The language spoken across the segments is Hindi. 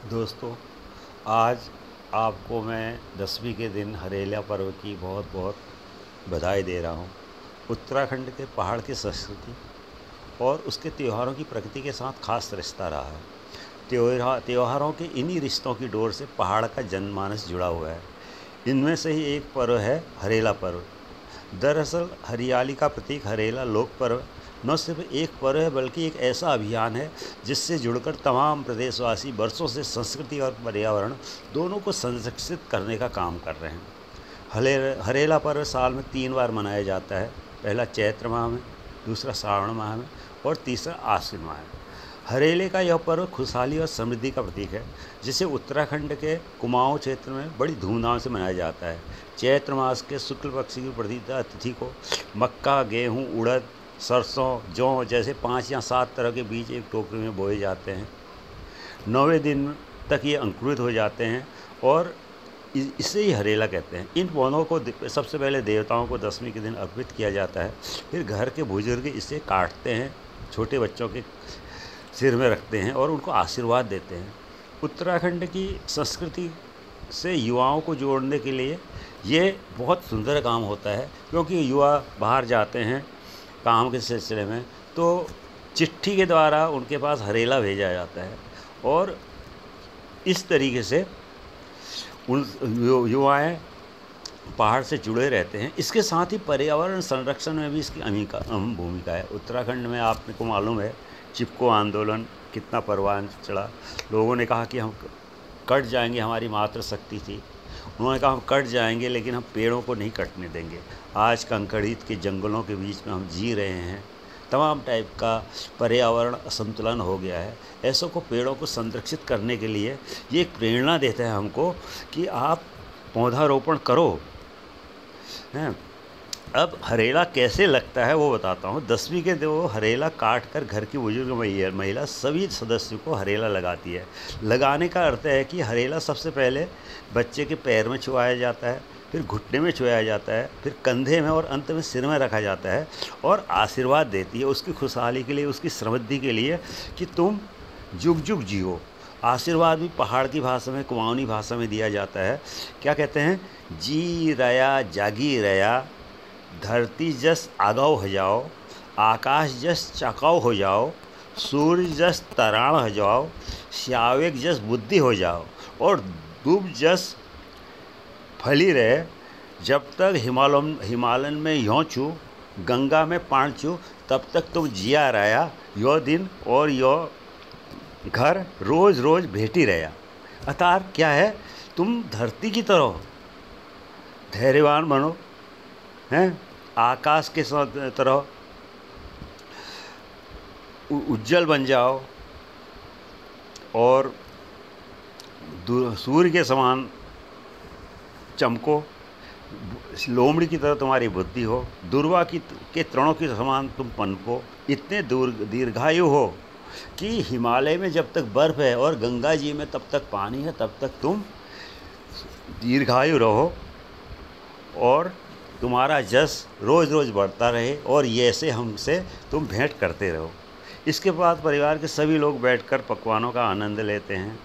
दोस्तों, आज आपको मैं 10वीं के दिन हरेला पर्व की बहुत बहुत बधाई दे रहा हूँ। उत्तराखंड के पहाड़ की संस्कृति और उसके त्योहारों की प्रकृति के साथ खास रिश्ता रहा है। त्योहारों के इन्हीं रिश्तों की डोर से पहाड़ का जनमानस जुड़ा हुआ है। इनमें से ही एक पर्व है हरेला पर्व। दरअसल हरियाली का प्रतीक हरेला लोक पर्व न सिर्फ एक पर्व है, बल्कि एक ऐसा अभियान है जिससे जुड़कर तमाम प्रदेशवासी वर्षों से संस्कृति और पर्यावरण दोनों को संरक्षित करने का काम कर रहे हैं। हरेला पर्व साल में 3 बार मनाया जाता है। पहला चैत्र माह में, दूसरा श्रावण माह में और तीसरा आश्विन माह में। हरेले का यह पर्व खुशहाली और समृद्धि का प्रतीक है, जिसे उत्तराखंड के कुमाऊं क्षेत्र में बड़ी धूमधाम से मनाया जाता है। चैत्र मास के शुक्ल पक्ष की प्रतिपदा तिथि को मक्का, गेहूँ, उड़द, सरसों, जौ जैसे 5 या 7 तरह के बीज एक टोकरी में बोए जाते हैं। 9वें दिन तक ये अंकुरित हो जाते हैं और इसे ही हरेला कहते हैं। इन पौधों को सबसे पहले देवताओं को 10वीं के दिन अर्पित किया जाता है। फिर घर के बुजुर्ग इसे काटते हैं, छोटे बच्चों के सिर में रखते हैं और उनको आशीर्वाद देते हैं। उत्तराखंड की संस्कृति से युवाओं को जोड़ने के लिए ये बहुत सुंदर काम होता है, क्योंकि युवा बाहर जाते हैं काम के सिलसिले में, तो चिट्ठी के द्वारा उनके पास हरेला भेजा जाता है और इस तरीके से उन युवाएँ पहाड़ से जुड़े रहते हैं। इसके साथ ही पर्यावरण संरक्षण में भी इसकी अहम भूमिका है। उत्तराखंड में आपको मालूम है, चिपको आंदोलन कितना परवान चढ़ा। लोगों ने कहा कि हम कट जाएंगे, हमारी मातृशक्ति थी। उन्होंने कहा हम कट जाएंगे, लेकिन हम पेड़ों को नहीं कटने देंगे। आज कंकड़ित के जंगलों के बीच में हम जी रहे हैं। तमाम टाइप का पर्यावरण असंतुलन हो गया है। ऐसों को, पेड़ों को संरक्षित करने के लिए ये एक प्रेरणा देता है हमको कि आप पौधारोपण करो। हैं। अब हरेला कैसे लगता है वो बताता हूँ। 10वीं के दिन वो हरेला काट कर घर की बुजुर्ग महिला सभी सदस्यों को हरेला लगाती है। लगाने का अर्थ है कि हरेला सबसे पहले बच्चे के पैर में छुआया जाता है, फिर घुटने में छुआया जाता है, फिर कंधे में और अंत में सिर में रखा जाता है और आशीर्वाद देती है उसकी खुशहाली के लिए, उसकी समृद्धि के लिए कि तुम जुग जुग जियो। आशीर्वाद भी पहाड़ की भाषा में, कुमाऊनी भाषा में दिया जाता है। क्या कहते हैं? जी रया जागी रया, धरती जस आगाव हो जाओ, आकाश जस चकाव हो जाओ, सूर्य जस तराण हो जाओ, श्यावेक जस बुद्धि हो जाओ और दूब जस फली रहे। जब तक हिमालयन में यों छू, गंगा में पाण छू, तब तक तुम जिया रहा। यो दिन और यो घर रोज़ रोज़ भेटी रहा। अर्थात क्या है? तुम धरती की तरह धैर्यवान बनो, हैं, आकाश के तरह उज्जवल बन जाओ और सूर्य के समान चमको। लोमड़ी की तरह तुम्हारी बुद्धि हो, दुर्वा के तृणों के समान तुम पनपो। इतने दीर्घायु हो कि हिमालय में जब तक बर्फ़ है और गंगा जी में तब तक पानी है, तब तक तुम दीर्घायु रहो और तुम्हारा जस रोज़ रोज़ बढ़ता रहे और ये ऐसे हमसे तुम भेंट करते रहो। इसके बाद परिवार के सभी लोग बैठकर पकवानों का आनंद लेते हैं।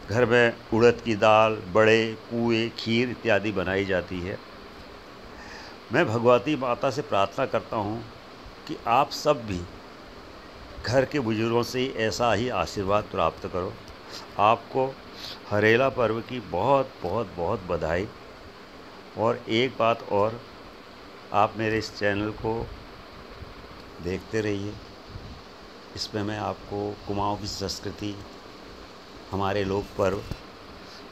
घर में उड़द की दाल, बड़े, पुए, खीर इत्यादि बनाई जाती है। मैं भगवती माता से प्रार्थना करता हूँ कि आप सब भी घर के बुजुर्गों से ऐसा ही आशीर्वाद प्राप्त करो। आपको हरेला पर्व की बहुत बहुत बहुत बधाई। और एक बात और, आप मेरे इस चैनल को देखते रहिए। इसमें मैं आपको कुमाऊं की संस्कृति, हमारे लोक पर्व,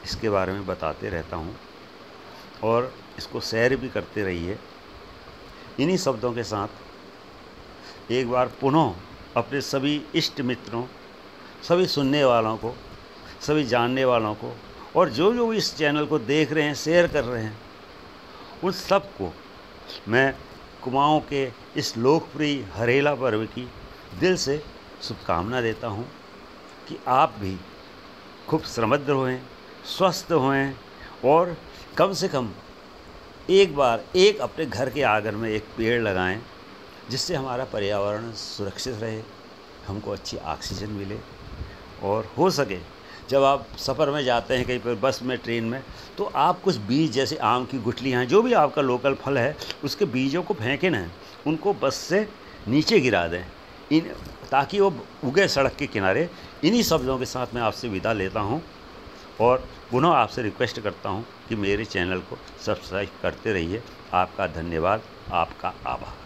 इसके बारे में बताते रहता हूँ और इसको शेयर भी करते रहिए। इन्हीं शब्दों के साथ एक बार पुनः अपने सभी इष्ट मित्रों, सभी सुनने वालों को, सभी जानने वालों को और जो जो इस चैनल को देख रहे हैं, शेयर कर रहे हैं, उन सबको मैं कुमाऊं के इस लोकप्रिय हरेला पर्व की दिल से शुभकामना देता हूं कि आप भी खूब समृद्ध होएं, स्वस्थ होएं और कम से कम एक बार अपने घर के आंगन में एक पेड़ लगाएं, जिससे हमारा पर्यावरण सुरक्षित रहे, हमको अच्छी ऑक्सीजन मिले और हो सके जब आप सफ़र में जाते हैं कहीं पर बस में, ट्रेन में, तो आप कुछ बीज जैसे आम की गुठलियाँ हैं, जो भी आपका लोकल फल है, उसके बीजों को फेंकें ना, उनको बस से नीचे गिरा दें, इन ताकि वो उगे सड़क के किनारे। इन्हीं शब्दों के साथ मैं आपसे विदा लेता हूँ और पुनः आपसे रिक्वेस्ट करता हूँ कि मेरे चैनल को सब्सक्राइब करते रहिए। आपका धन्यवाद, आपका आभार।